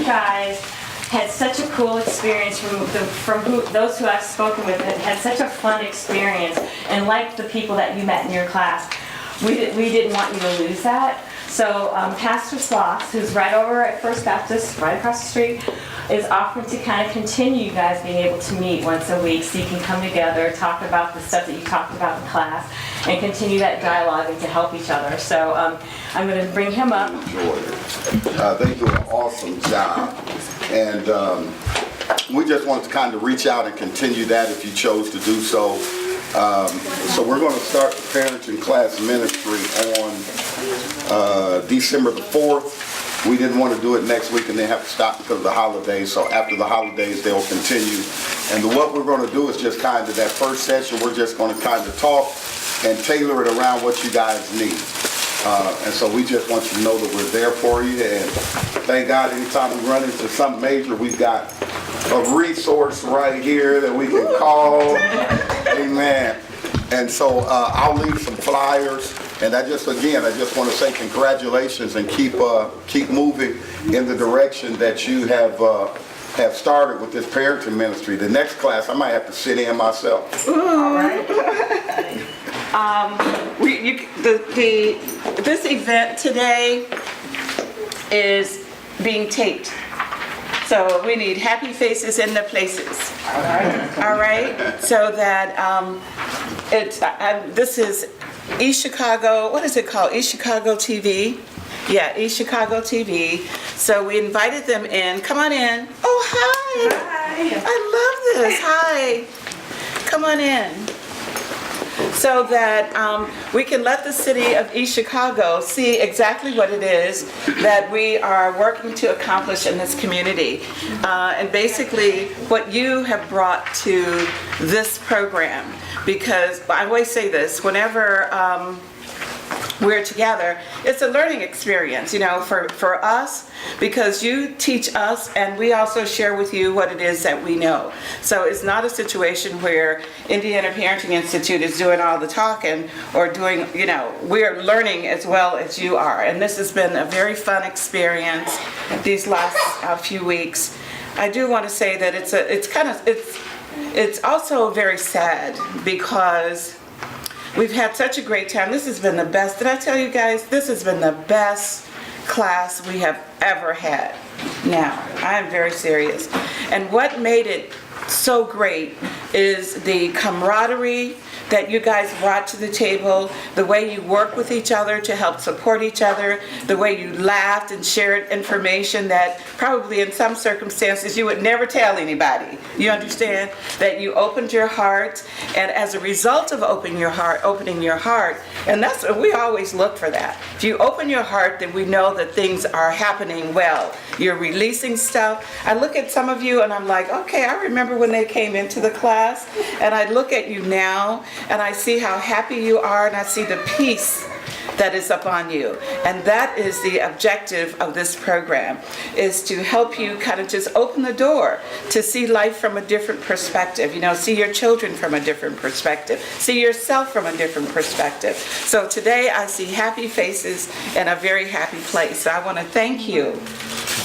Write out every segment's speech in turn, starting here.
guys had such a cool experience those who I've spoken with, had such a fun experience, and like the people that you met in your class. We didn't want you to lose that. So Pastor Sloss, who's right over at First Baptist, right across the street, is offering to kind of continue you guys being able to meet once a week so you can come together, talk about the stuff that you talked about in class, and continue that dialogue and to help each other. So I'm going to bring him up. They do an awesome job. And we just wanted to kind of reach out and continue that if you chose to do so. So we're going to start the Parenting Class Ministry on December the 4th. We didn't want to do it next week and then have to stop because of the holidays. So after the holidays, they'll continue. And what we're going to do is just kind of that first session, we're just going to kind of talk and tailor it around what you guys need. And so we just want you to know that we're there for you. And thank God anytime we run into something major, we've got a resource right here that we can call. Amen. And so I'll leave some flyers. And I just want to say congratulations and keep moving in the direction that you have started with this parenting ministry. The next class, I might have to sit in myself. All right. This event today is being taped. So we need happy faces in the places. All right? So that this is East Chicago, what is it called? East Chicago TV. Yeah, East Chicago TV. So we invited them in. Come on in. Oh, hi. Hi. I love this. Hi. Come on in. So that we can let the city of East Chicago see exactly what it is that we are working to accomplish in this community. And basically what you have brought to this program. Because I always say this, whenever we're together, it's a learning experience, you know, for us, because you teach us and we also share with you what it is that we know. So it's not a situation where Indiana Parenting Institute is doing all the talking or doing, you know, we're learning as well as you are. And this has been a very fun experience these last few weeks. I do want to say that it's also very sad because we've had such a great time. This has been the best. Did I tell you guys? This has been the best class we have ever had. Now, I am very serious. And what made it so great is the camaraderie that you guys brought to the table, the way you work with each other to help support each other, the way you laughed and shared information that probably in some circumstances you would never tell anybody. You understand? That you opened your heart, and as a result of opening your heart, and that's what we always look for that. If you open your heart, then we know that things are happening well. You're releasing stuff. I look at some of you and I'm like, okay, I remember when they came into the class, and I look at you now and I see how happy you are, and I see the peace that is upon you. And that is the objective of this program, is to help you kind of just open the door to see life from a different perspective, you know, see your children from a different perspective, see yourself from a different perspective. So today I see happy faces and a very happy place. So I want to thank you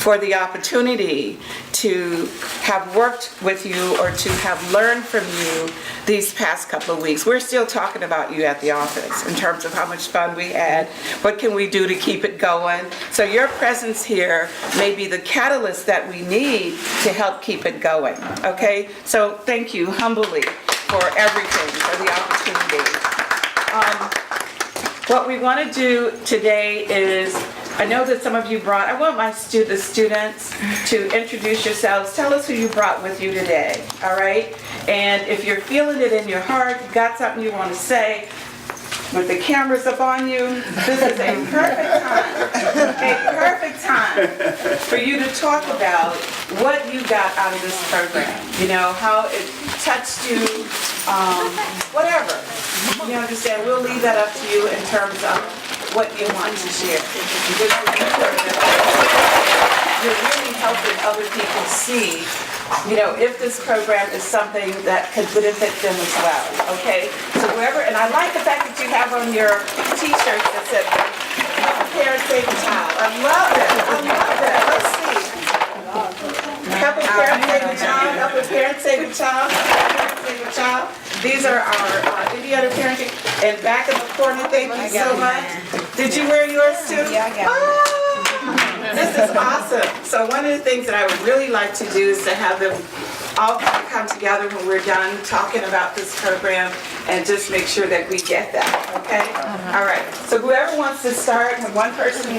for the opportunity to have worked with you or to have learned from you these past couple of weeks. We're still talking about you at the office in terms of how much fun we had. What can we do to keep it going? So your presence here may be the catalyst that we need to help keep it going. Okay? So thank you humbly for everything, for the opportunity. What we want to do today is, I know that some of you brought, I want the students to introduce yourselves. Tell us who you brought with you today, all right? And if you're feeling it in your heart, you got something you want to say, with the cameras up on you, this is a perfect time for you to talk about what you got out of this program. You know, how it touched you, whatever. You understand? We'll leave that up to you in terms of what you want to share. Because you're really helping other people see, you know, if this program is something that could benefit them as well, okay? So whoever, and I like the fact that you have on your t-shirt that said, prepare and save a child. I love it, I love that. Let's see. with Parent Save a Child. Parent Save a Child. These are our Indiana parenting. And back in the corner, thank you so much. Did you wear yours too? Yeah, I got This is awesome. So one of the things that I would really like to do is to have them all kind of come together when we're done talking about this program and just make sure that we get that, okay? All right, so whoever wants to start, when one person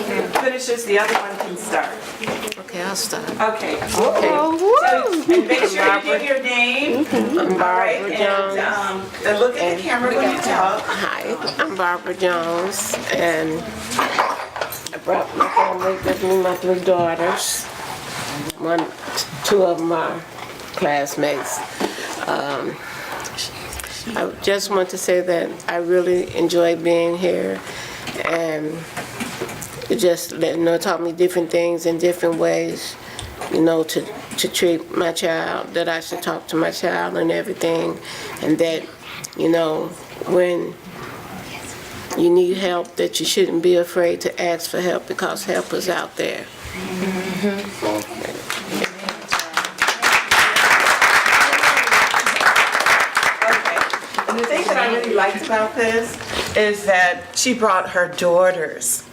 finishes, the other one can start. Okay, I'll start. Okay. So, and make sure you give your name. All right, and look at the camera when you talk. Hi, I'm Barbara Jones, and I brought my family with me, my 3 daughters. Two of them are classmates. I just want to say that I really enjoy being here, and it just taught me different things in different ways, to treat my child, that I should talk to my child and everything, and that, when you need help, that you shouldn't be afraid to ask for help, because help is out there. And the thing that I really liked about this is that she brought her daughters.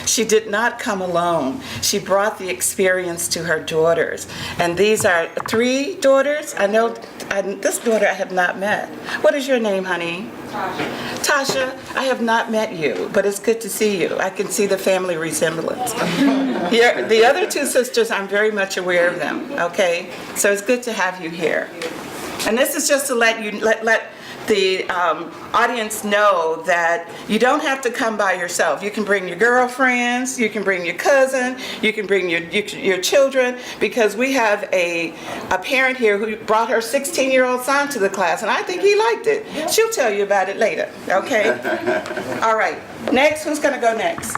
She did not come alone. She brought the experience to her daughters. And these are 3 daughters. I know this daughter I have not met. What is your name, honey? Tasha, I have not met you, but it's good to see you. I can see the family resemblance. The other 2 sisters, I'm very much aware of them, okay? So it's good to have you here. And this is just to let the audience know that you don't have to come by yourself. You can bring your girlfriends, you can bring your cousin, you can bring your children, because we have a parent here who brought her 16-year-old son to the class, and I think he liked it. She'll tell you about it later, okay? All right, next, who's gonna go next?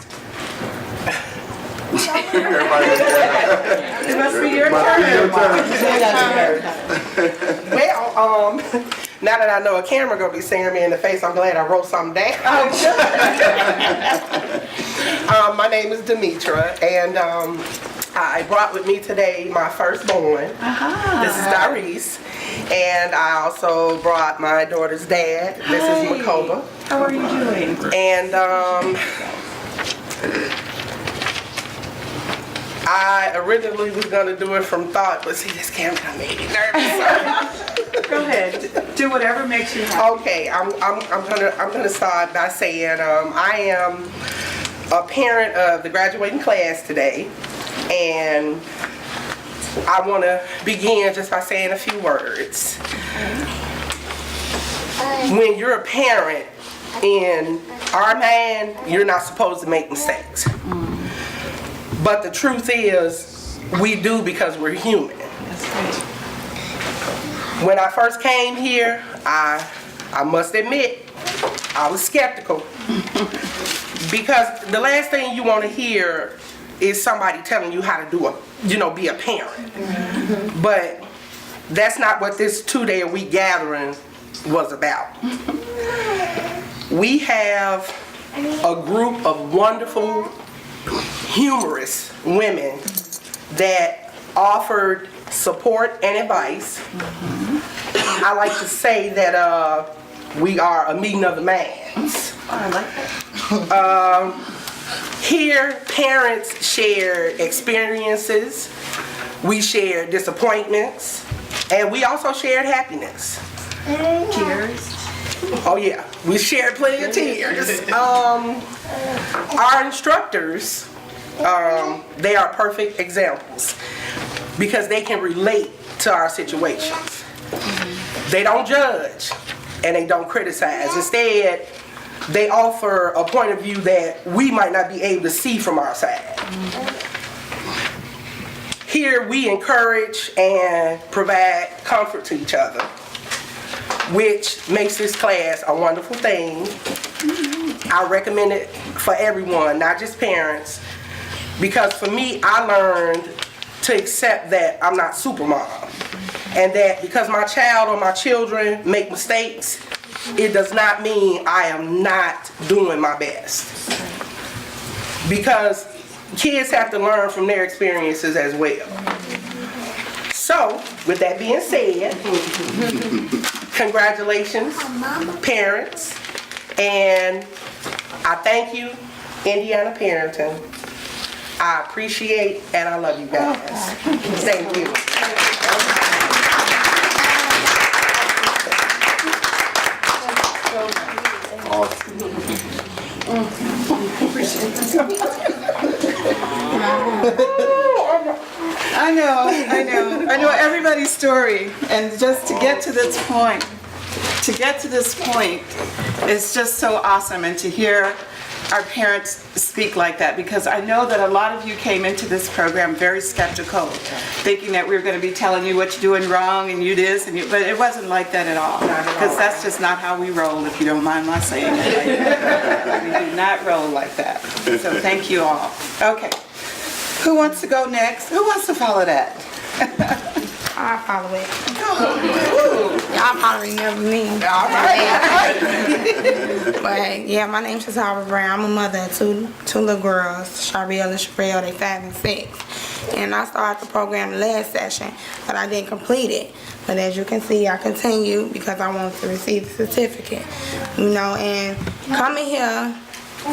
It must be your turn. Well, now that I know a camera gonna be staring me in the face, I'm glad I wrote something down. My name is Demetra, and I brought with me today my firstborn. This is Darice, and I also brought my daughter's dad. This is Makoba. How are you doing? And I originally was gonna do it from thought, but see, this camera made me nervous. Go ahead. Do whatever makes you happy. Okay, I'm gonna start by saying I am a parent of the graduating class today, and I want to begin just by saying a few words. When you're a parent, in our mind, you're not supposed to make mistakes. But the truth is, we do, because we're human. When I first came here, I must admit, I was skeptical. Because the last thing you want to hear is somebody telling you how to be a parent. But that's not what this 2-day-a-week gathering was about. We have a group of wonderful, humorous women that offered support and advice. I like to say that we are a meeting of the minds. I like that. Here, parents share experiences, we share disappointments, and we also shared happiness. Tears. Oh yeah, we shared plenty of tears. Our instructors, they are perfect examples because they can relate to our situations. They don't judge and they don't criticize. Instead, they offer a point of view that we might not be able to see from our side. Here we encourage and provide comfort to each other, which makes this class a wonderful thing. I recommend it for everyone, not just parents, because for me, I learned to accept that I'm not Supermom, and that because my child or my children make mistakes, it does not mean I am not doing my best. Because kids have to learn from their experiences as well. So, with that being said, congratulations, parents, and I thank you, Indiana Parenting. I appreciate and I love you guys. Thank you. I know everybody's story, and just to get to this point, is just so awesome, and to hear our parents speak like that, because I know that a lot of you came into this program very skeptical, thinking that we were going to be telling you what you're doing wrong and you this and you, but it wasn't like that at all, because that's just not how we roll, if you don't mind my saying it like that. We do not roll like that. So thank you all. Okay. Who wants to go next? Who wants to follow that? I'll follow it. Ooh. Y'all probably remember me. All right. But yeah, my name's Shazara Brown. I'm a mother of two little girls, Shariel and Sherelle. They 5 and 6. And I started the program last session, but I didn't complete it. But as you can see, I continued because I wanted to receive the certificate. You know, and coming here,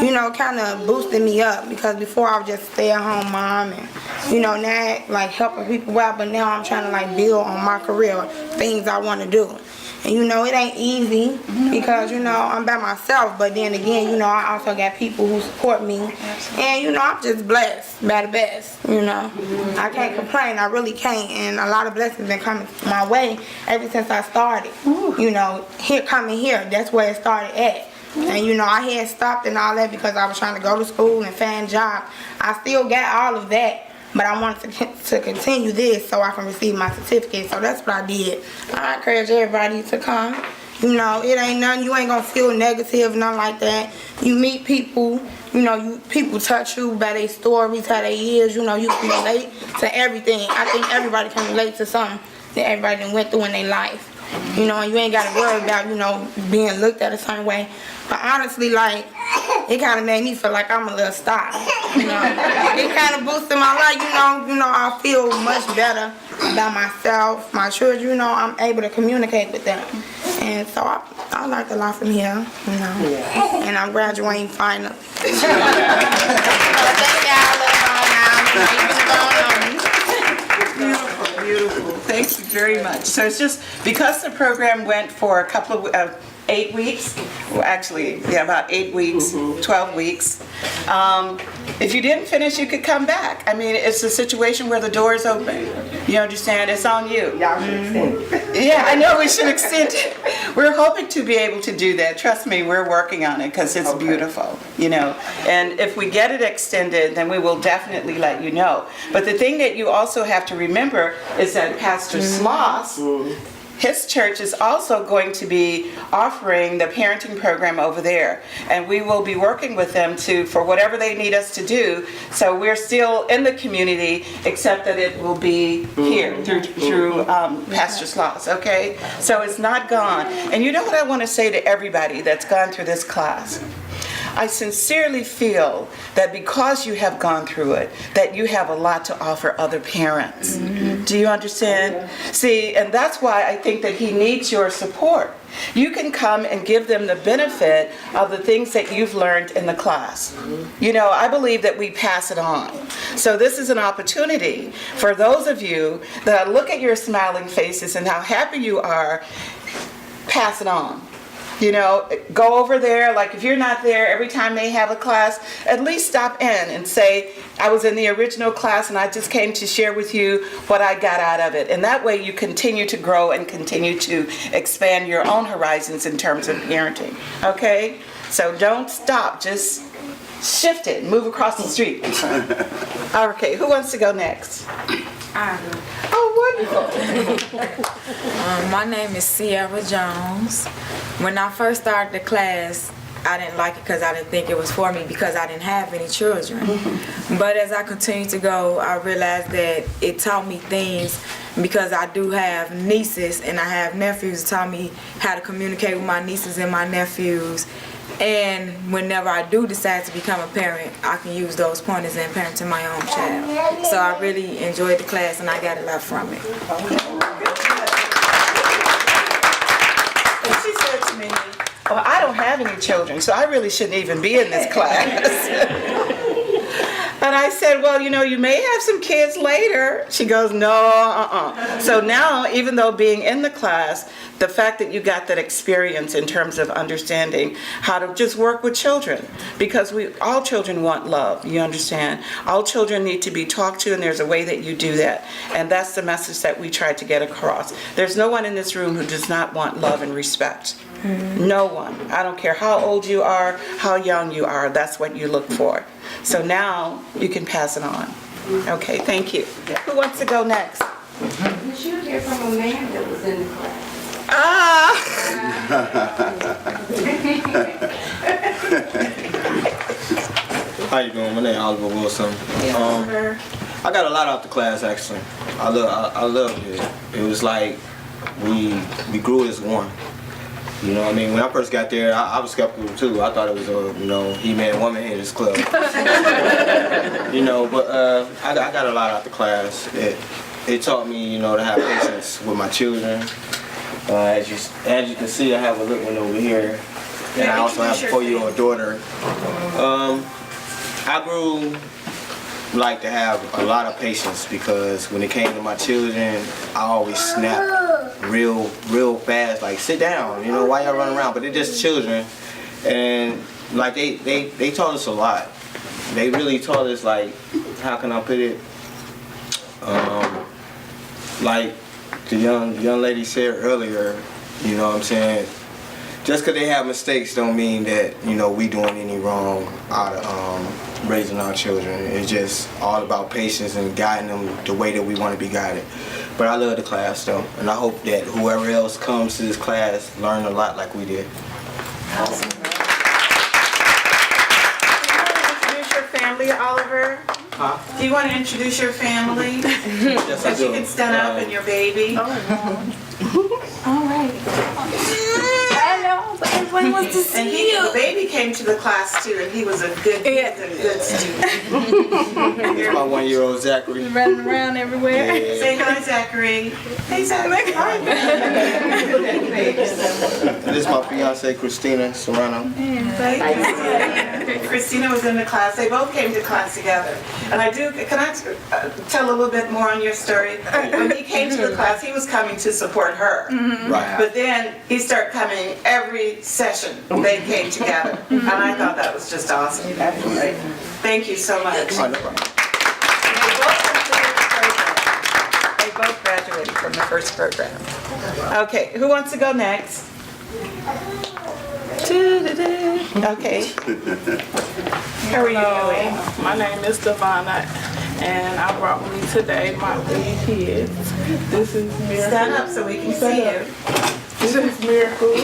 you know, kind of boosted me up, because before I was just a stay-at-home mom and, you know, now like helping people out, but now I'm trying to like build on my career, things I want to do. And you know, it ain't easy because, you know, I'm by myself, but then again, you know, I also got people who support me. And, you know, I'm just blessed by the best, you know. I can't complain, I really can't. And a lot of blessings been coming my way ever since I started. You know, coming here, that's where it started at. And you know, I had stopped and all that because I was trying to go to school and find a job. I still got all of that, but I wanted to continue this so I can receive my certificate. So that's what I did. I encourage everybody to come. You know, it ain't nothing, you ain't gonna feel negative, nothing like that. You meet people, you know, people touch you by their stories, how they is, you know, you can relate to everything. I think everybody can relate to something that everybody done went through in their life. You know, and you ain't got to worry about, you know, being looked at a certain way. But honestly, like, it kind of made me feel like I'm a little star. You know, it kind of boosted my life. You know, I feel much better about myself, my children. You know, I'm able to communicate with them. And so I learned a lot from here, you know. And I'm graduating finally. Thank y'all. Beautiful. Thank you very much. So it's just because the program went for a couple of 8 weeks, well, actually, yeah, about 8 weeks, 12 weeks. If you didn't finish, you could come back. I mean, it's a situation where the door is open. You understand? It's on you. Y'all should extend it. Yeah, I know we should extend it. We're hoping to be able to do that. Trust me, we're working on it because it's beautiful, you know. And if we get it extended, then we will definitely let you know. But the thing that you also have to remember is that Pastor Sloss, his church is also going to be offering the parenting program over there, and we will be working with them for whatever they need us to do. So we're still in the community, except that it will be here through Pastor Sloss, okay? So it's not gone. And you know what I want to say to everybody that's gone through this class? I sincerely feel that because you have gone through it, that you have a lot to offer other parents. Do you understand? See, and that's why I think that he needs your support. You can come and give them the benefit of the things that you've learned in the class. You know, I believe that we pass it on. So this is an opportunity for those of you that look at your smiling faces and how happy you are, pass it on. You know, go over there, like if you're not there every time they have a class, at least stop in and say, I was in the original class and I just came to share with you what I got out of it. And that way you continue to grow and continue to expand your own horizons in terms of parenting, okay? So don't stop, just shift it, move across the street. Okay, who wants to go next? Oh, wonderful. My name is Sierra Jones. When I first started the class, I didn't like it because I didn't think it was for me because I didn't have any children. But as I continued to go, I realized that it taught me things because I do have nieces and I have nephews. It taught me how to communicate with my nieces and my nephews And whenever I do decide to become a parent, I can use those pointers in parenting my own child. So I really enjoyed the class and I got a lot from it. And she said to me, "Oh, I don't have any children, so I really shouldn't even be in this class." And I said, "Well, you know, you may have some kids later." She goes, "No, So now, even though being in the class, the fact that you got that experience in terms of understanding how to just work with children, because all children want love, you understand? All children need to be talked to, and there's a way that you do that. And that's the message that we try to get across. There's no one in this room who does not want love and respect. No one. I don't care how old you are, how young you are, that's what you look for. So now you can pass it on. Okay, thank you. Who wants to go next? You should hear from a man that was in the class. How you doing? My name is Oliver Wilson. I got a lot out the class actually. I loved it. It was like we grew as one. You know what I mean? When I first got there, I was skeptical too. I thought it was a, he-man, woman-haters club. But I got a lot out the class. It taught me, to have patience with my children. As you can see, I have a little one over here. And I also have a 4-year-old daughter. I grew like to have a lot of patience because when it came to my children, I always snapped real fast, like sit down, why y'all running around? But they're just children, and like they taught us a lot. They really taught us, like, how can I put it? Like the young lady said earlier, you know what I'm saying? Just because they have mistakes don't mean that, we doing any wrong out of raising our children. It's just all about patience and guiding them the way that we want to be guided. But I love the class though, and I hope that whoever else comes to this class learn a lot like we did. Awesome. Introduce your family, Oliver. Huh? Do you want to introduce your family? Yes, I So do. you can stand up and your baby. All right. Hello, everyone wants to And see you. the baby came to the class too, and he was a good student. This is my 1-year-old Zachary. Running around everywhere. Yeah. Say hi, Zachary. Hey, Zachary. Hi. This is my fiance Christina Serrano. Christina was in the class. They both came to class together. And can I tell a little bit more on your story? When he came to the class, he was coming to support her. Right. But then he started coming every session. They came together. And I thought that was just awesome. Thank you so much. Oh, no problem. They both graduated from the first program. Okay, who wants to go next? Okay. How are you doing? My name is Devonna, and I brought with me today my 3 kids. This is Miracle. Stand up so we can see you. This is Miracle.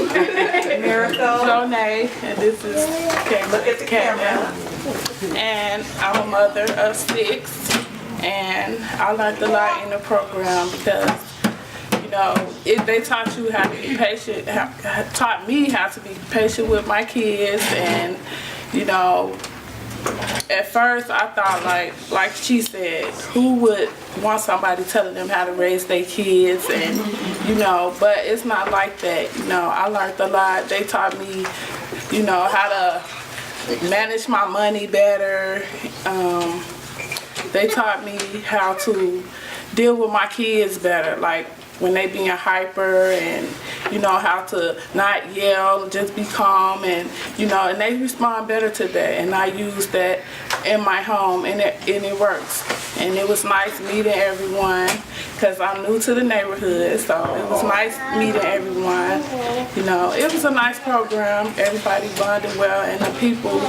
Miracle. Jonay, and this is Kayla. Look at the camera. And I'm a mother of 6, and I learned a lot in the program because, they taught you how to be patient, taught me how to be patient with my kids, and, at first I thought like she said, who would want somebody telling them how to raise their kids, and, but it's not like that, I learned a lot. They taught me, how to manage my money better. They taught me how to deal with my kids better, like when they being hyper, and how to not yell, just be calm, and and they respond better to that. And I use that in my home, and it works. And it was nice meeting everyone because I'm new to the neighborhood, so it was nice meeting everyone. It was a nice program. Everybody bonded well, and the people,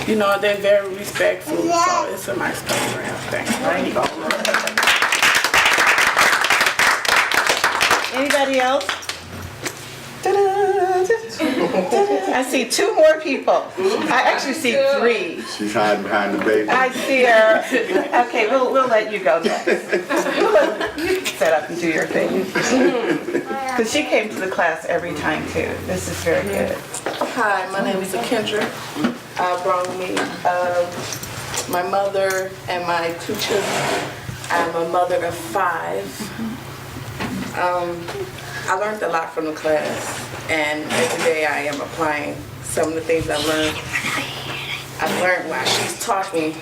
they're very respectful. So it's a nice program. Thank you. Anybody else? I see 2 more people. I actually see 3. She's hiding behind the baby. I see her. Okay, we'll let you go next. You can set up and do your thing. Because she came to the class every time too. This is very good. Hi, my name is Kendra. I brought me my mother and my 2 children. I'm a mother of 5. I learned a lot from the class, and every day I am applying some of the things I learned. I've learned while she's talking.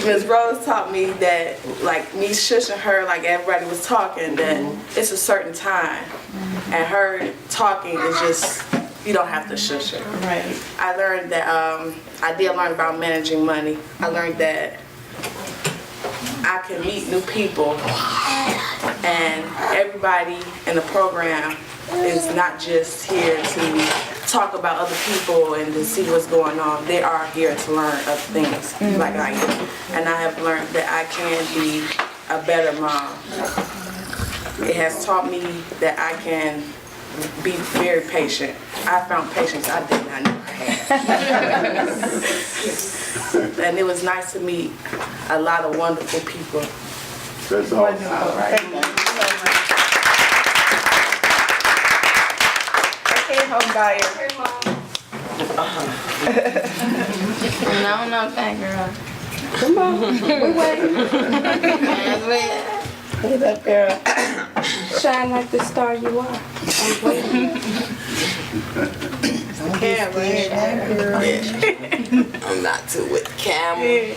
Ms. Rose taught me that, like, me shushing her like everybody was talking, then it's a certain time. And her talking is just, you don't have to shush her. Right. I learned that, I did learn about managing money. I learned that I can meet new people, and everybody in the program is not just here to talk about other people and to see what's going on. They are here to learn other things like I am. And I have learned that I can be a better mom. It has taught me that I can be very patient. I found patience I did not know I had. And it was nice to meet a lot of wonderful people. That's awesome. All right. Thank you so much. Okay, home buyer. No, thank girl. Come on, we waiting. Get up, girl. Shine like the star you are. I'm waiting. I'm not too with the camera.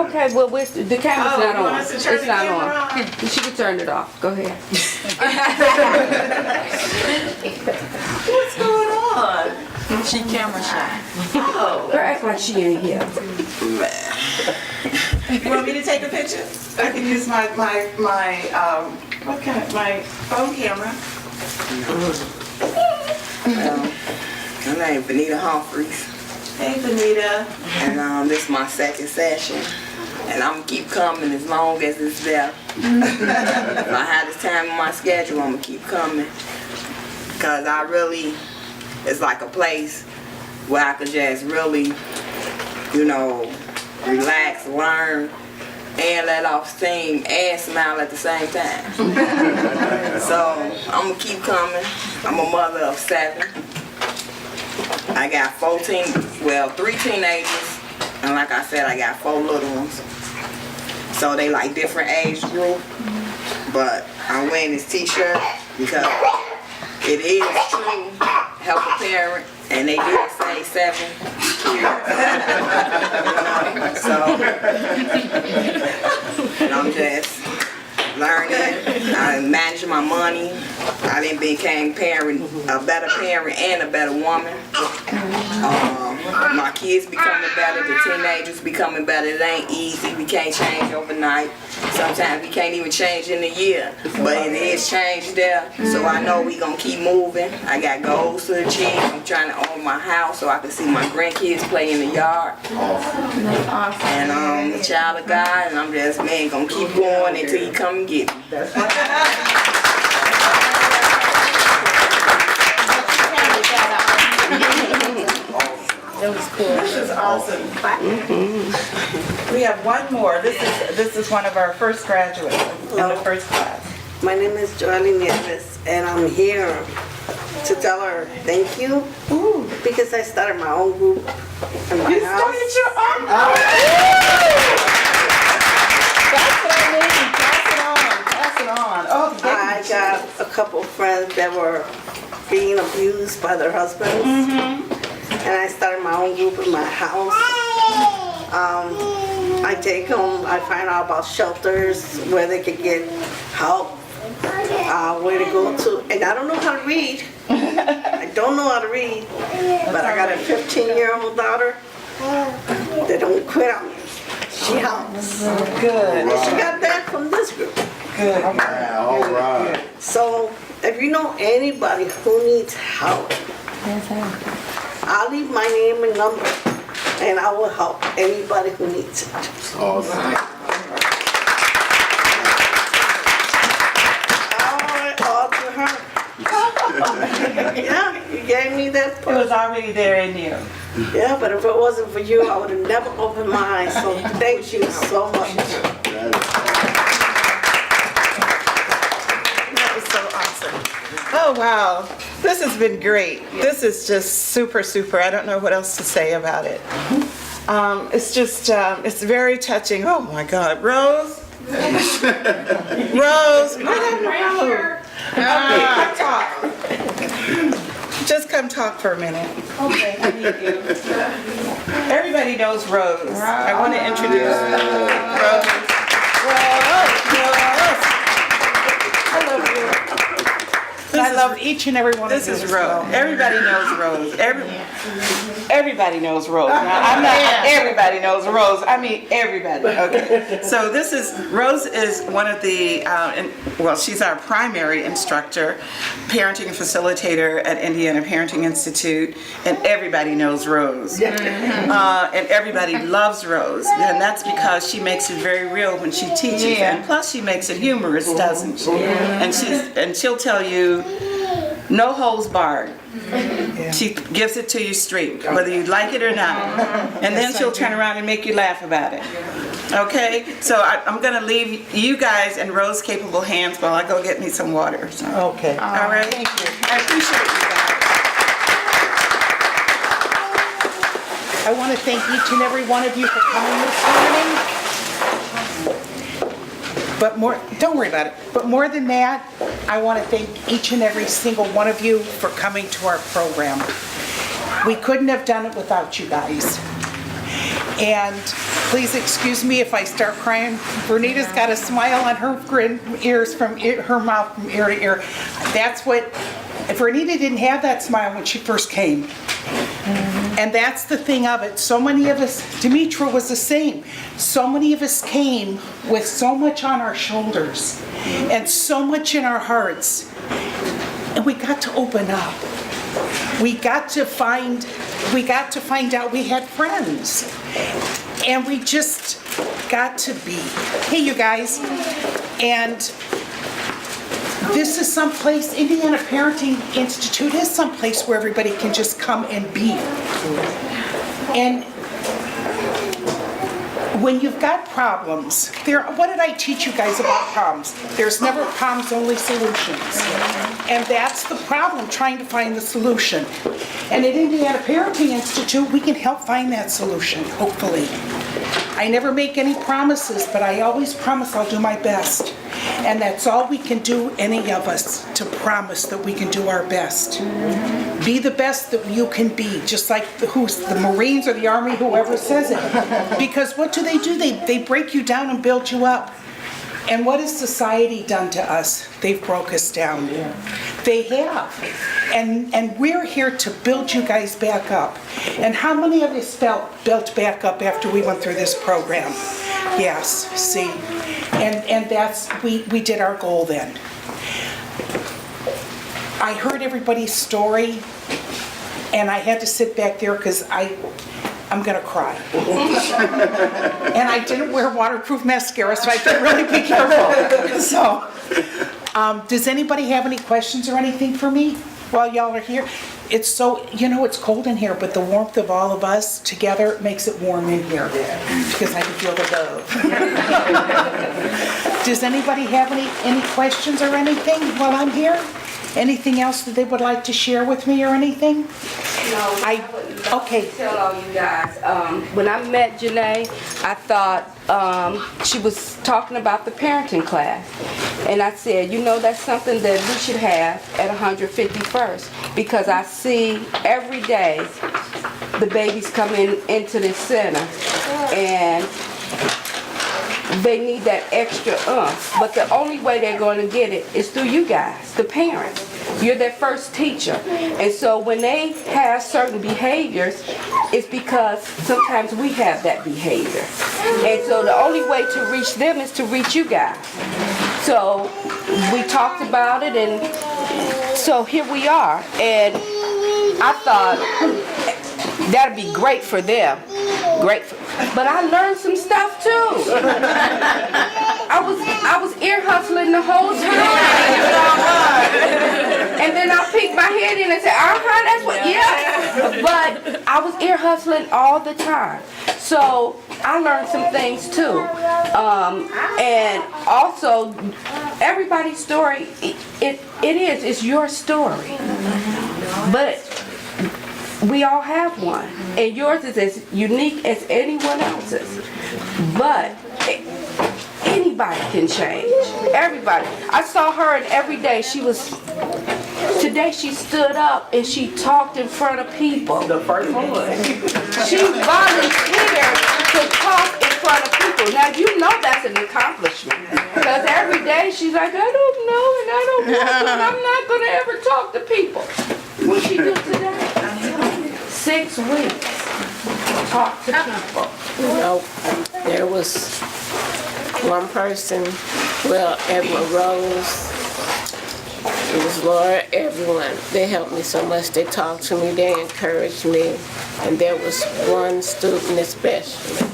Okay, well, the camera's not you want on. us to turn It's the not camera on. She can turn it off. Go ahead. What's going on? She camera shy. Oh. Girl, act like she ain't here. You want me to take a picture? I can use my phone camera. My name is Benita Humphreys, Hey, Benita. and this is my second session. And I'm gonna keep coming as long as it's there. If I have this time in my schedule, I'm gonna keep coming. Cause I really, it's like a place where I could just really, relax, learn, and let off steam and smile at the same time. So I'm gonna keep coming. I'm a mother of 7. I got 3 teenagers, and like I said, I got 4 little ones. So they like different age group, but I'm wearing this t-shirt because it is true, help a parent, and they did say 7 kids. So, and I'm just learning, I manage my money. I then became a better parent and a better woman. My kids becoming better, the teenagers becoming better. It ain't easy, we can't change overnight. Sometimes we can't even change in a year, but it is change there. So I know we gonna keep moving. I got goals to achieve. I'm trying to own my house so I can see my grandkids play in the yard. And I'm a child of God, and I'm just, gonna keep going until you come and get me. That was cool. This is awesome. We have one more. This is one of our first graduates in the first class. My name is Joely Nieves, and I'm here to tell her thank you because I started my own group in my You house. started your own. That's what I mean. Pass it on. Oh, I got a couple friends that were being abused by their husbands, and I started my own group in my house. I take them, I find out about shelters where they could get help, where to go to, and I don't know how to read. I don't know how to read, but I got a 15-year-old daughter that don't quit on me. She helps. Good. And she got that from this group. Good. All right. So if you know anybody who needs help, I'll leave my name and number, and I will help anybody who needs it. Awesome. All to her. Yeah, you gave me that It part. was already there in you. Yeah, but if it wasn't for you, I would have never opened my eyes. So thank you so much. That was so awesome. Oh, wow. This has been great. This is just super, super. I don't know what else to say about it. It's just, it's very touching. Oh my God, Rose? Rose, what happened to Rose? Come talk. Just come talk for a minute. Okay, I need you. Everybody knows Rose. I want to introduce Rose. Rose. I love you. I love each and every one of you. This is Rose. Everybody knows Rose. Everybody knows Rose. Now, I'm not, everybody knows Rose. I mean, everybody. Okay. So this is, Rose is one of the, well, she's our primary instructor, parenting and facilitator at Indiana Parenting Institute, and everybody knows Rose. And everybody loves Rose. And that's because she makes it very real when she teaches. And plus she makes it humorous, doesn't she? And she'll tell you, no holds barred. She gives it to you straight, whether you like it or not. And then she'll turn around and make you laugh about it. Okay? So I'm going to leave you guys in Rose's capable hands while I go get me some water. So. Okay. All right? Thank you. I appreciate you guys. I want to thank each and every one of you for coming this morning. But more, don't worry about it. But more than that, I want to thank each and every single one of you for coming to our program. We couldn't have done it without you guys. And please excuse me if I start crying. Vernita's got a smile on her ears from her mouth from ear to ear. That's what, Vernita didn't have that smile when she first came. And that's the thing of it. So many of us, Demetra was the same. So many of us came with so much on our shoulders and so much in our hearts. And we got to open up. We got to find out we had friends. And we just got to be. Hey, you guys. And this is someplace, Indiana Parenting Institute is someplace where everybody can just come and be. And when you've got problems, what did I teach you guys about problems? There's never problems, only solutions. And that's the problem, trying to find the solution. And at Indiana Parenting Institute, we can help find that solution, hopefully. I never make any promises, but I always promise I'll do my best. And that's all we can do, any of us, to promise that we can do our best. Be the best that you can be, just like the Marines or the Army, whoever says it. Because what do? They break you down and build you up. And what has society done to us? They've broke us down. They have. And we're here to build you guys back up. And how many of us felt built back up after we went through this program? Yes, see. And that's, we did our goal then. I heard everybody's story, and I had to sit back there because I'm gonna cry. And I didn't wear waterproof mascara, so I had to really be careful. So, does anybody have any questions or anything for me while y'all are here? It's so, it's cold in here, but the warmth of all of us together makes it warm in here. Because I can feel the love. Does anybody have any questions or anything while I'm here? Anything else that they would like to share with me or anything? No, okay. Tell all you guys. When I met Janae, I thought she was talking about the parenting class. And I said, that's something that we should have at 151st. Because I see every day the babies coming into this center. And they need that extra oomph. But the only way they're going to get it is through you guys, the parents. You're their first teacher. And so when they have certain behaviors, it's because sometimes we have that behavior. And so the only way to reach them is to reach you guys. So we talked about it, and so here we are. And I thought that'd be great for them. But I learned some stuff too. I was ear hustling the whole time. And then I peeked my head in and said, that's what, yeah. But I was ear hustling all the time. So I learned some things too. And also, everybody's story, it's your story. But we all have one, and yours is as unique as anyone else's. But anybody can change. Everybody. I saw her, and every day today she stood up and she talked in front of people. The first one. She volunteered to talk in front of people. Now you know that's an accomplishment. Because every day she's like, I don't know and I don't know, and I'm not going to ever talk to people. What she do today? 6 weeks. Talk to people. You know, there was one person, well, Edward Rose, it was Laura, everyone. They helped me so much. They talked to me, they encouraged me. And there was one student especially,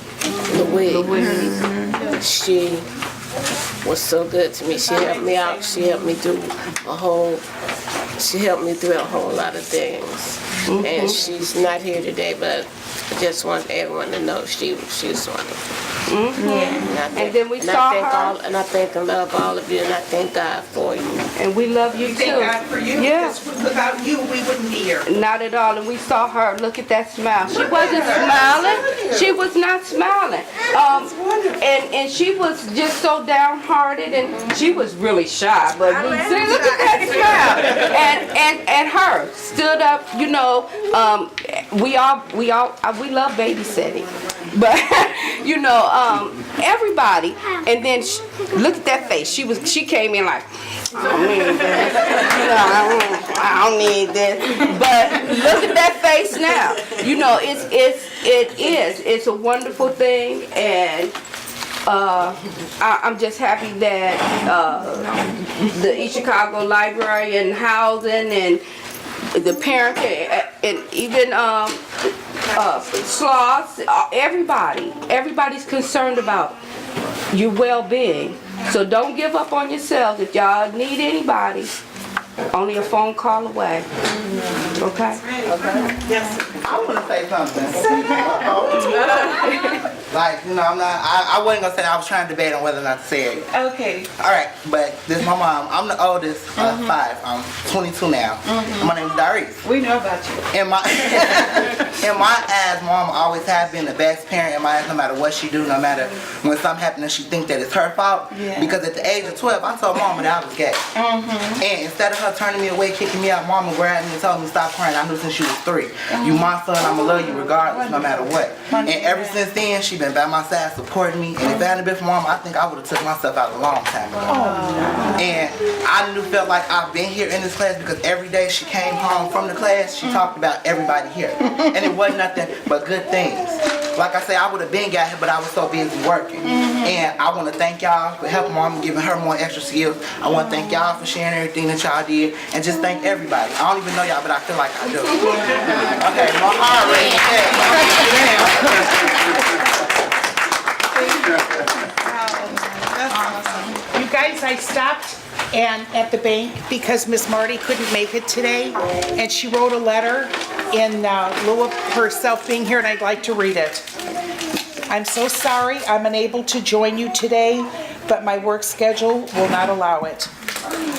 Louise. She was so good to me. She helped me out. She helped me through a whole lot of things. And she's not here today, but I just want everyone to know she's wonderful. And then we saw her. And I thank and love all of you, and I thank God for you. And we love you too. Thank God for you, because without you, we wouldn't be here. Not at all. And we saw her. Look at that smile. She wasn't smiling. She was not smiling. And she was just so downhearted, and she was really shy. But look at that smile. And her stood up. You know, we love babysitting. But you know, everybody, and then look at that face. She came in like, I don't need this. You know, I don't need this. But look at that face now. You know, it's a wonderful thing, and I'm just happy that the East Chicago Library and Housing and the parent and even sloths, everybody's concerned about your well-being. So don't give up on yourselves. If y'all need anybody, only a phone call away. Okay? Yes. I want to say something. Like, you know, I wasn't going to say I was trying to debate on whether or not to say it. Okay. All right, but this is my mom. I'm the oldest of 5. I'm 22 now. My name is Doris. We know about you. In my eyes, mom always has been the best parent in my eyes, no matter what she do, no matter when something happens and she think that it's her fault. Yeah. Because at the age of 12, I told mama that I was gay. And instead of her turning me away, kicking me out, mama grabbed me and told me to stop crying. I knew since she was 3. You my son, I'ma love you regardless, no matter what. And ever since then, she been by my side supporting me. And if it hadn't been for mama, I think I would have took myself out a long time ago. And I felt like I've been here in this class because every day she came home from the class, she talked about everybody here. And it wasn't nothing but good things. Like I say, I would have been got here, but I was so busy working. And I want to thank y'all for helping mom and giving her more extra skills. I want to thank y'all for sharing everything that y'all did. And just thank everybody. I don't even know y'all, but I feel like I do. Okay, my heart rate. That's awesome. You guys, I stopped at the bank because Miss Marty couldn't make it today, and she wrote a letter in lieu of herself being here, and I'd like to read it. I'm so sorry I'm unable to join you today, but my work schedule will not allow it.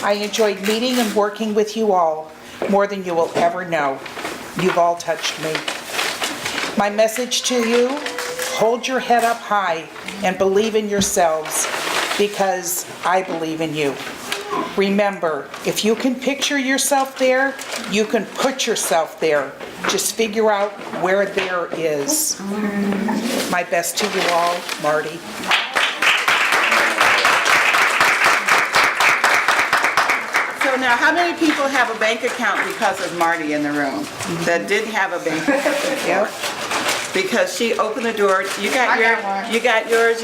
I enjoyed meeting and working with you all more than you will ever know. You've all touched me. My message to you, hold your head up high and believe in yourselves, because I believe in you. Remember, if you can picture yourself there, you can put yourself there. Just figure out where there is. My best to you all, Marty. So now, how many people have a bank account because of Marty in the room that didn't have a bank account? Yep. Because she opened the door. You got yours.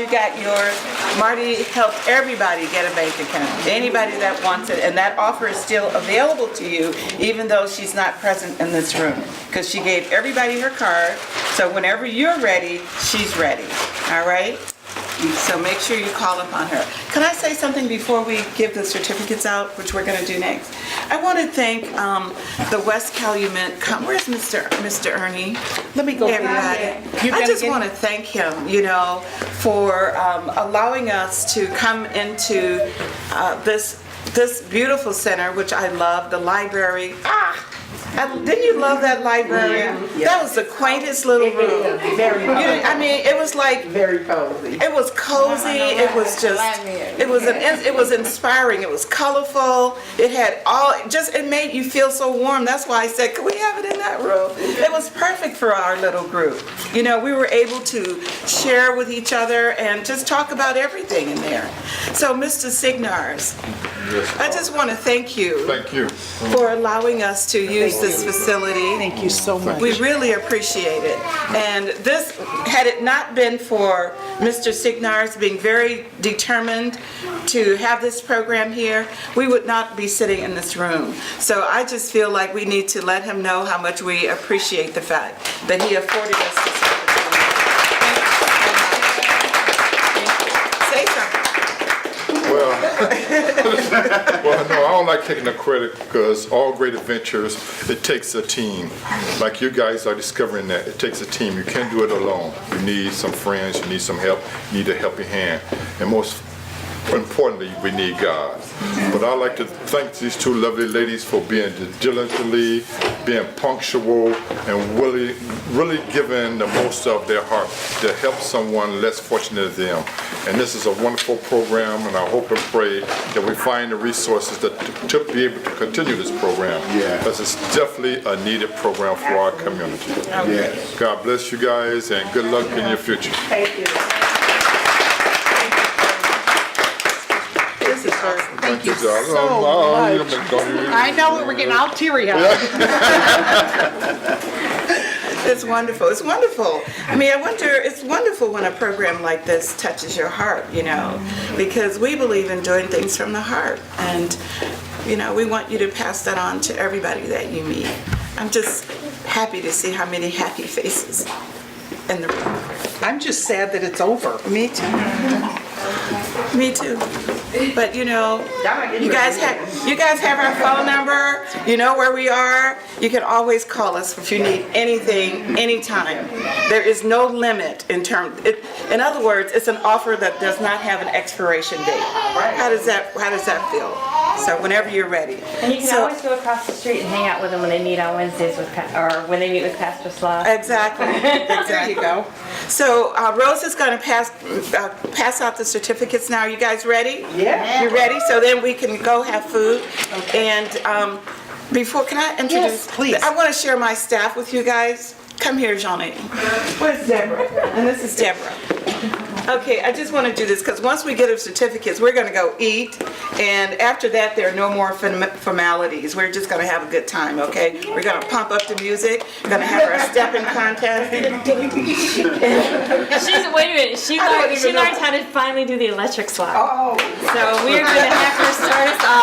Marty helped everybody get a bank account. Anybody that wants it, and that offer is still available to you, even though she's not present in this room. Because she gave everybody her card. So whenever you're ready, she's ready. All right. So make sure you call upon her. Can I say something before we give the certificates out, which we're going to do next? I want to thank the West Calumet. Where's Mr. Ernie? Let me go. Everybody. I just want to thank him, you know, for allowing us to come into this beautiful center, which I love, the library. Didn't you love that library? That was the quaintest little room. Very cozy. I mean, it was like, Very cozy. it was cozy, it was just, it was inspiring, it was colorful, it had it made you feel so warm. That's why I said, could we have it in that room? It was perfect for our little group. You know, we were able to share with each other and just talk about everything in there. So, Mr. Signars, I just want to thank you. Thank you. For allowing us to use this facility. Thank you so much. We really appreciate it. And this, had it not been for Mr. Signars being very determined to have this program here, we would not be sitting in this room. So I just feel like we need to let him know how much we appreciate the fact that he afforded us this Well, no, I don't like taking the credit because all great adventures, it takes a team. Like you guys are discovering that. It takes a team. You can't do it alone. You need some friends, you need some help, you need a helping hand. And most importantly, we need God. But I'd like to thank these two lovely ladies for being diligently, being punctual, and really giving the most of their heart to help someone less fortunate than them. And this is a wonderful program, and I hope and pray that we find the resources to be able to continue this program. Yeah. Because it's definitely a needed program for our community. Yes. God bless you guys, and good luck in your future. Thank you. This is awesome. Thank you so much. I know we're getting all teary-eyed. It's wonderful. It's wonderful. I mean, I wonder, it's wonderful when a program like this touches your heart, you know, because we believe in doing things from the heart. And, you know, we want you to pass that on to everybody that you meet. I'm just happy to see how many happy faces in the room. I'm just sad that it's over. Me too. Me too. But you know, you guys have our phone number. You know where we are. You can always call us if you need anything, anytime. There is no limit in other words, it's an offer that does not have an expiration date. How does that feel? So whenever you're ready. And you can always go across the street and hang out with them when they meet on Wednesdays or when they meet with Pastor Slaw. Exactly. There you go. So Rose is going to pass out the certificates now. Are you guys ready? Yeah. You ready? So then we can go have food. Okay. And before, can I introduce? Yes, please. I want to share my staff with you guys. Come here, Johnny. Where's Deborah? And this is Deborah. Okay, I just want to do this because once we get our certificates, we're going to go eat. And after that, there are no more formalities. We're just going to have a good time, okay? We're going to pump up the music. We're going to have our stepping contest. Wait a minute. She learned how to finally do the electric slide. Oh. So we're going to have her start us off.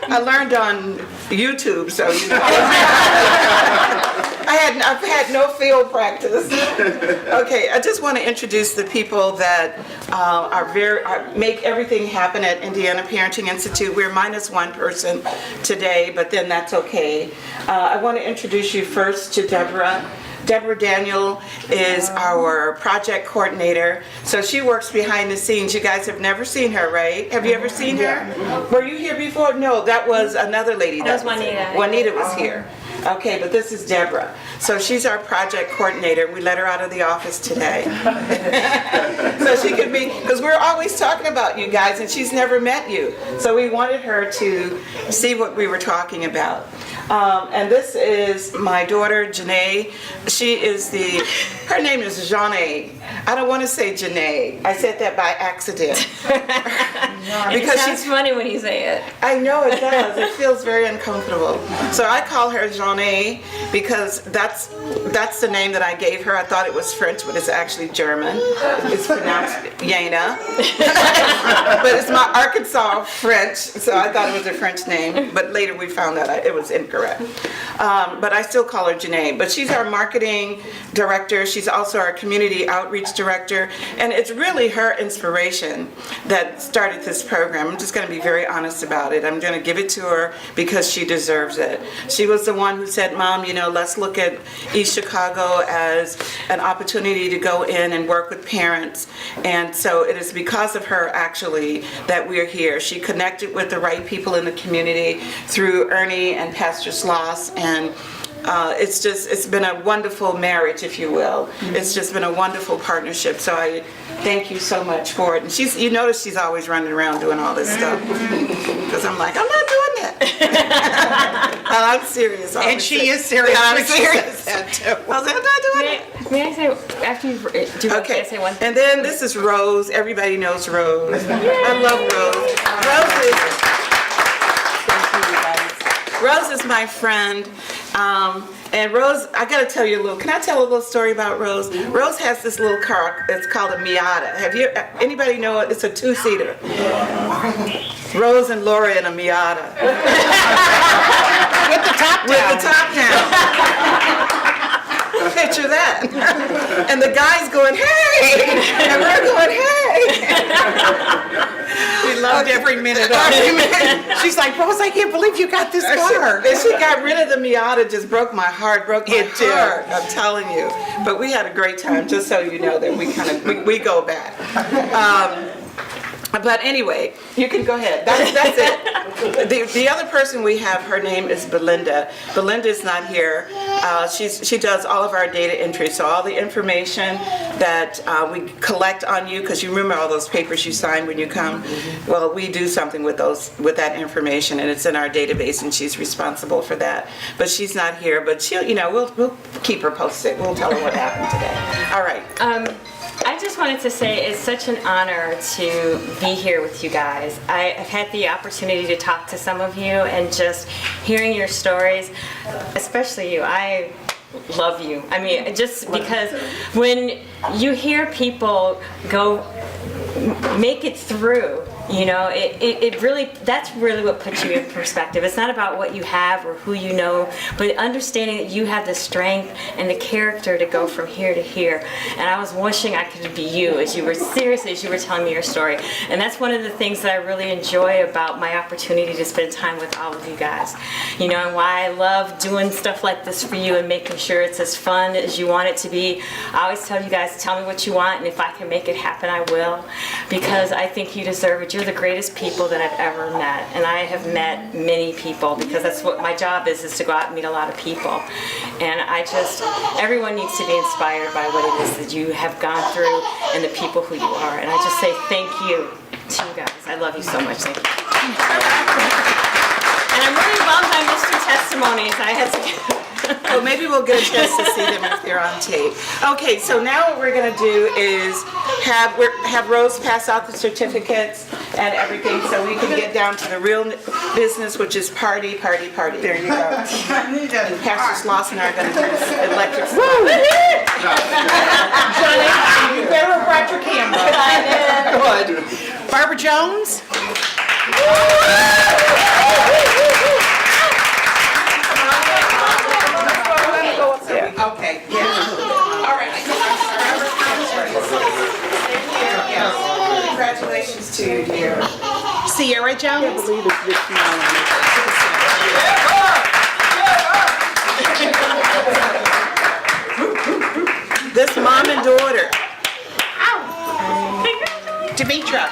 I learned on YouTube, so you know. I've had no field practice. Okay, I just want to introduce the people that make everything happen at Indiana Parenting Institute. We're minus one person today, but then that's okay. I want to introduce you first to Deborah. Deborah Daniel is our project coordinator. So she works behind the scenes. You guys have never seen her, right? Have you ever seen her? Were you here before? No, that was another lady. That was Juanita. Juanita was here. Okay, but this is Deborah. So she's our project coordinator. We let her out of the office today. So she could be, because we're always talking about you guys and she's never met you. So we wanted her to see what we were talking about. And this is my daughter, Janae. Her name is Janae. I don't want to say Janae. I said that by accident. Because she's funny when you say it. I know it does. It feels very uncomfortable. So I call her Janae because that's the name that I gave her. I thought it was French, but it's actually German. It's pronounced Yana. But it's my Arkansas French, so I thought it was a French name. But later we found out it was incorrect. But I still call her Janae. But she's our marketing director. She's also our community outreach director. And it's really her inspiration that started this program. I'm just going to be very honest about it. I'm going to give it to her because she deserves it. She was the one who said, Mom, let's look at East Chicago as an opportunity to go in and work with parents. And so it is because of her, actually, that we're here. She connected with the right people in the community through Ernie and Pastor Sloss, and it's been a wonderful marriage, if you will. It's just been a wonderful partnership. So I thank you so much for it. And you notice she's always running around doing all this stuff. Because I'm like, I'm not doing that. I'm serious. And she is serious. I'm when she serious. says that too. I was like, I'm not doing it. May I say, after you do Okay, say one thing? and then this is Rose. Everybody knows Rose. I love Rose. Rose is my friend. And Rose, I gotta tell you can I tell a little story about Rose? Rose has this little car, it's called a Miata. Anybody know it? It's a 2-seater. Rose and Laura in a Miata. With the top down. With the top down. Picture that. And the guy's going, hey! And we're going, hey! We loved every minute of it. She's like, Rose, I can't believe you got this car. And she got rid of the Miata, just broke my heart, I'm telling you. But we had a great time, just so you know that we go back. But anyway, you can go ahead. That's it. The other person we have, her name is Belinda. Belinda's not here. She does all of our data entry, so all the information that we collect on you, because you remember all those papers you signed when you come. Well, we do something with that information, and it's in our database, and she's responsible for that. But she's not here. But she'll, we'll keep her posted. We'll tell her what happened today. All right. I just wanted to say it's such an honor to be here with you guys. I've had the opportunity to talk to some of you, and just hearing your stories, especially you, I love you. I mean, just because when you hear people go make it through, it really, that's really what puts you in perspective. It's not about what you have or who you know, but understanding that you have the strength and the character to go from here to here. And I was wishing I could be you as you were telling me your story. And that's one of the things that I really enjoy about my opportunity to spend time with all of you guys. And why I love doing stuff like this for you and making sure it's as fun as you want it to be. I always tell you guys, tell me what you want, and if I can make it happen, I will. Because I think you deserve it. You're the greatest people that I've ever met, and I have met many people, because that's what my job is to go out and meet a lot of people. And everyone needs to be inspired by what it is that you have gone through and the people who you are. And I just say thank you to you guys. I love you so much. Thank you. And I'm really bummed I missed your testimonies. I had to Well, maybe we'll get a chance to see them if they're on tape. Okay, so now what we're going to do is have Rose pass out the certificates and everything, so we can get down to the real business, which is party, party, party. There you go. And Pastor Sloss and I are going to do electric. Woo! Johnny, you better have brought your camera. Good. Barbara Jones. Okay, yeah. All right. Congratulations to you, dear. Sierra Jones. This mom and daughter. Demetra.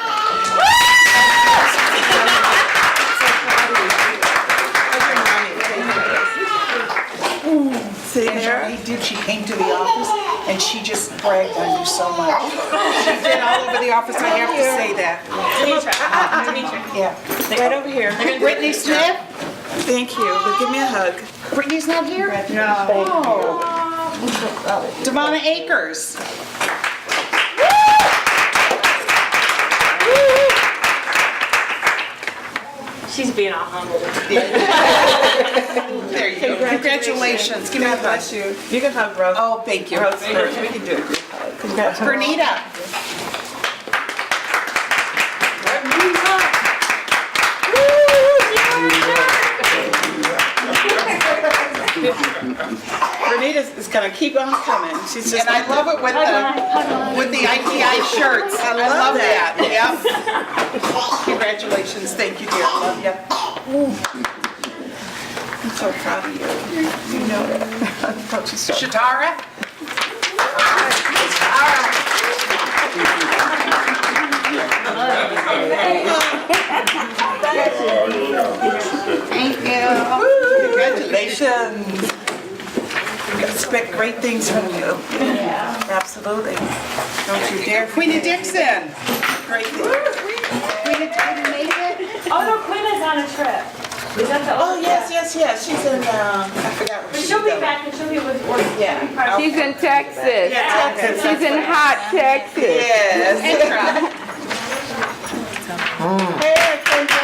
See there? She came to the office and she just bragged on you so much. She did all over the office, I have to say that. Demetra. Yeah. Right over here. Brittany Smith. Thank you. But give me a hug. Brittany's not here? No. Oh. Devonna Akers. She's being all humble. There you go. Congratulations. Give me a hug. You can hug Rose. Oh, thank you. Rose first. We can do it. Congratulations. Bernita. Bernita is gonna keep on coming. She's just. And I love it with the ITI shirts. I love that. Yep. Congratulations. Thank you, dear. Love you. I'm so proud of you. You know that. Shatara? Thank you. Congratulations. We expect great things from you. Yeah. Absolutely. Don't you dare. Queenie Dixon. Great things. Queenie made it? Oh no, Quinn is on a trip. Is that the? Oh, yes. She's in, I forgot where But she's she'll be going. back and she'll be with. Yeah. She's in Texas. Yeah, Texas. She's in hot Texas. Yes. Hey, Kendra.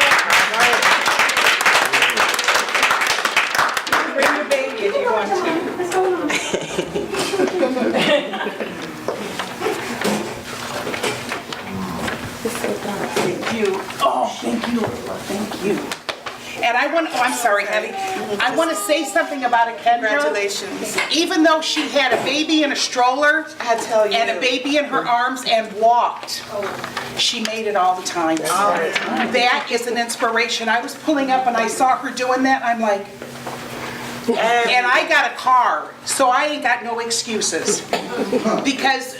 Bring your baby if you want to. Thank you. Oh, thank you. Thank you. And I want, I'm sorry, honey. I want to say something about it, Kendra. Congratulations. Even though she had a baby in a stroller, I tell you. and a baby in her arms and walked, she made it all the time. That is an inspiration. I was pulling up and I saw her doing that. I'm like, and I got a car, so I ain't got no excuses. Because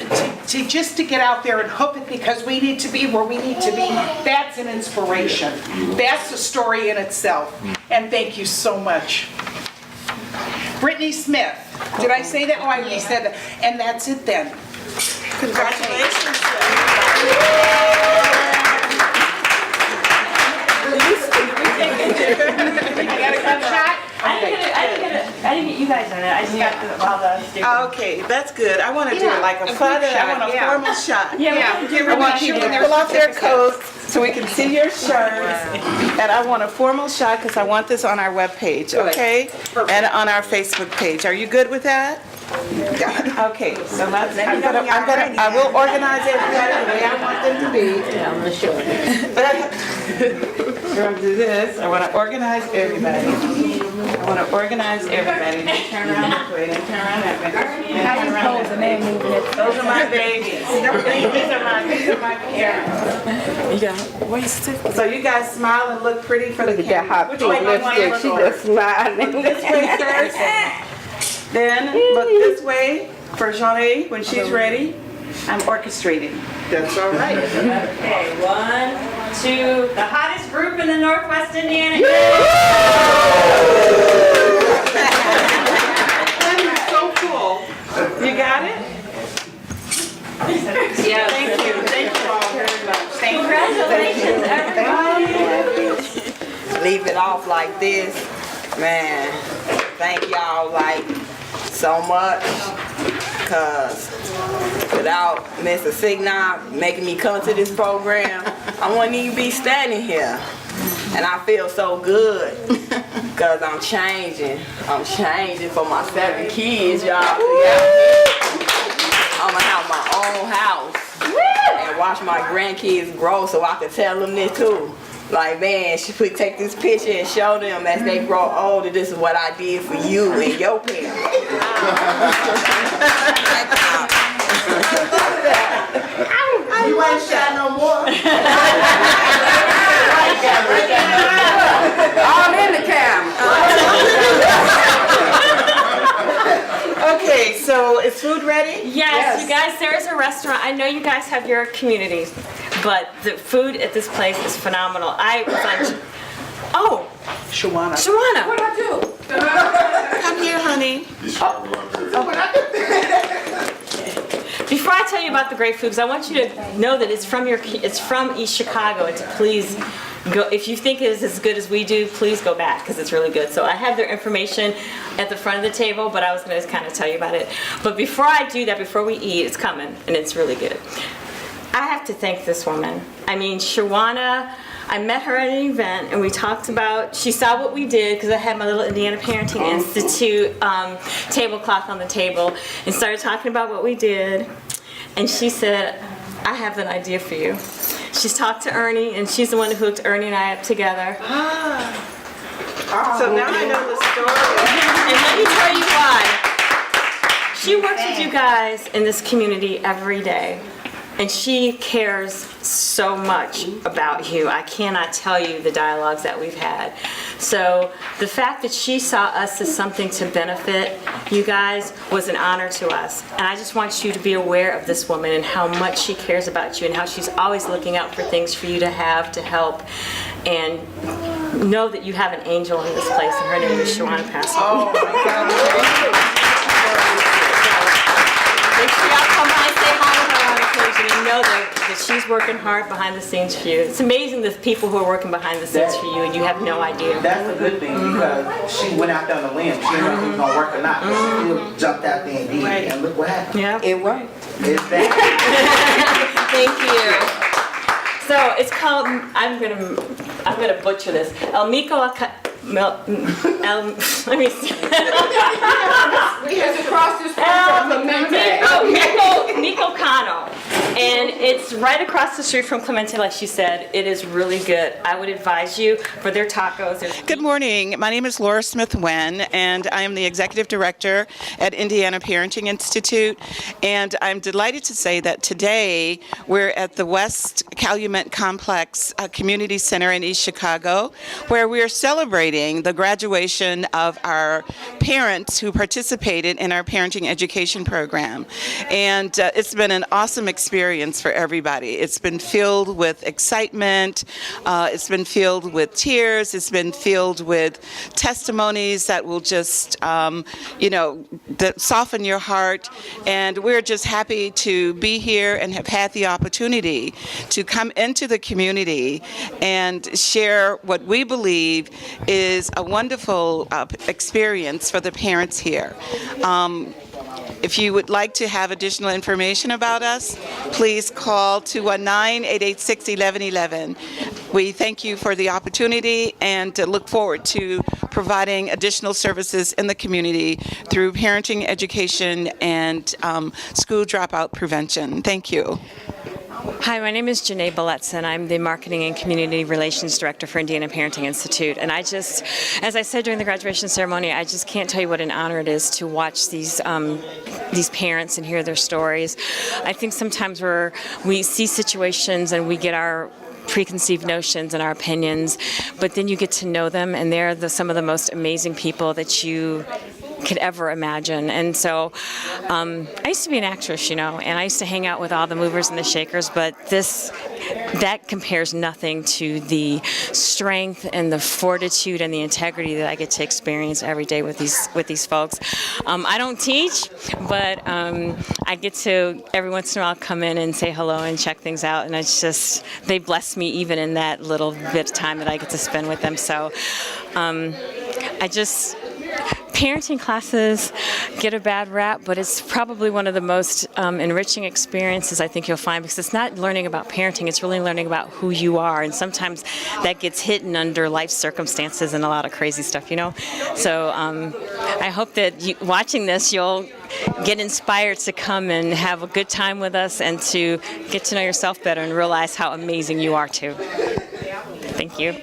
to get out there and hook it because we need to be where we need to be, that's an inspiration. That's a story in itself. And thank you so much. Brittany Smith. Did I say that? Oh, I already said that. And that's it then. Congratulations. You got a good shot? I didn't get you guys on it. I just got all the stickers. Okay, that's good. I want to do it like a fun, I want a formal shot. Yeah. I want people to pull off their coats so we can see your shirts. And I want a formal shot because I want this on our webpage, okay? And on our Facebook page. Are you good with that? Got it. Okay, so I will organize everybody the way I want them to be. Yeah, I'm not sure. We're going to do this. I want to organize everybody. I want to organize everybody. Turn around this way, then turn around that way. Turn around this way. Those are my babies. These are my parents. You got waist stiff. So you guys smile and look pretty for the Look at that camera. hot pink lipstick. She just smiling. This way first. Then look this way for Jeanne when she's ready. I'm orchestrating. That's all right. Okay, 1, 2, the hottest group in the Northwest Indiana. That is so cool. You got it? Yeah. Thank you. Thank you all very much. Congratulations, everybody. Leave it off like this, man. Thank y'all like so much, cause without Mr. Signar making me come to this program, I wouldn't even be standing here. And I feel so good, cause I'm changing for my 7 kids, y'all. I'm gonna have my own house and watch my grandkids grow so I can tell them this too. Like, man, take this picture and show them as they grow older, this is what I did for you and your parents. You ain't shot no more. All in the camera. Okay, so is food ready? Yes, you guys, there is a restaurant. I know you guys have your communities, but the food at this place is phenomenal. I was on. Oh, Shawana. What'd I do? Come here, honey. Before I tell you about the great foods, I want you to know that it's from East Chicago, and to please go, if you think it is as good as we do, please go back because it's really good. So I have their information at the front of the table, but I was going to kind of tell you about it. But before I do that, before we eat, it's coming, and it's really good. I have to thank this woman. I mean, Shawana, I met her at an event and we talked about, she saw what we did because I had my little Indiana Parenting Institute tablecloth on the table and started talking about what we did. And she said, I have an idea for you. She's talked to Ernie and she's the one who hooked Ernie and I up together. So now I know the story. And let me tell you why. She works with you guys in this community every day. And she cares so much about you. I cannot tell you the dialogues that we've had. So the fact that she saw us as something to benefit you guys was an honor to us. And I just want you to be aware of this woman and how much she cares about you and how she's always looking out for things for you to have, to help. And know that you have an angel in this place, and her name is Shawana Pascal. Oh my God. Make sure y'all come by and say hi to her on occasion and know that she's working hard behind the scenes for you. It's amazing the people who are working behind the scenes for you and you have no idea. That's a good thing because she went out there on a limb. She didn't know if it was going to work or not. But she still jumped out there and did it. And look what happened. Yeah. It worked. It's that. Thank you. So it's called, I'm gonna butcher this. Let me see. It's across the street from Clemente. Nico Cano. And it's right across the street from Clemente, like she said. It is really good. I would advise you for their tacos. Good morning. My name is Laura Smith-Wen, and I am the Executive Director at Indiana Parenting Institute. And I'm delighted to say that today we're at the West Calumet Complex Community Center in East Chicago, where we are celebrating the graduation of our parents who participated in our parenting education program. And it's been an awesome experience for everybody. It's been filled with excitement, it's been filled with tears, it's been filled with testimonies that will just, that soften your heart. And we're just happy to be here and have had the opportunity to come into the community and share what we believe is a wonderful experience for the parents here. If you would like to have additional information about us, please call 219-886-1111. We thank you for the opportunity and look forward to providing additional services in the community through parenting education and school dropout prevention. Thank you. Hi, my name is Janae Belletson. I'm the Marketing and Community Relations Director for Indiana Parenting Institute. And I just, as I said during the graduation ceremony, I just can't tell you what an honor it is to watch these parents and hear their stories. I think sometimes we see situations and we get our preconceived notions and our opinions, but then you get to know them, and they're some of the most amazing people that you could ever imagine. And so I used to be an actress, and I used to hang out with all the movers and the shakers, but that compares nothing to the strength and the fortitude and the integrity that I get to experience every day with these folks. I don't teach, but I get to every once in a while come in and say hello and check things out, and it's just, they bless me even in that little bit of time that I get to spend with them. So parenting classes get a bad rap, but it's probably one of the most enriching experiences I think you'll find, because it's not learning about parenting, it's really learning about who you are, and sometimes that gets hidden under life circumstances and a lot of crazy stuff, So I hope that watching this, you'll get inspired to come and have a good time with us and to get to know yourself better and realize how amazing you are too. Thank you.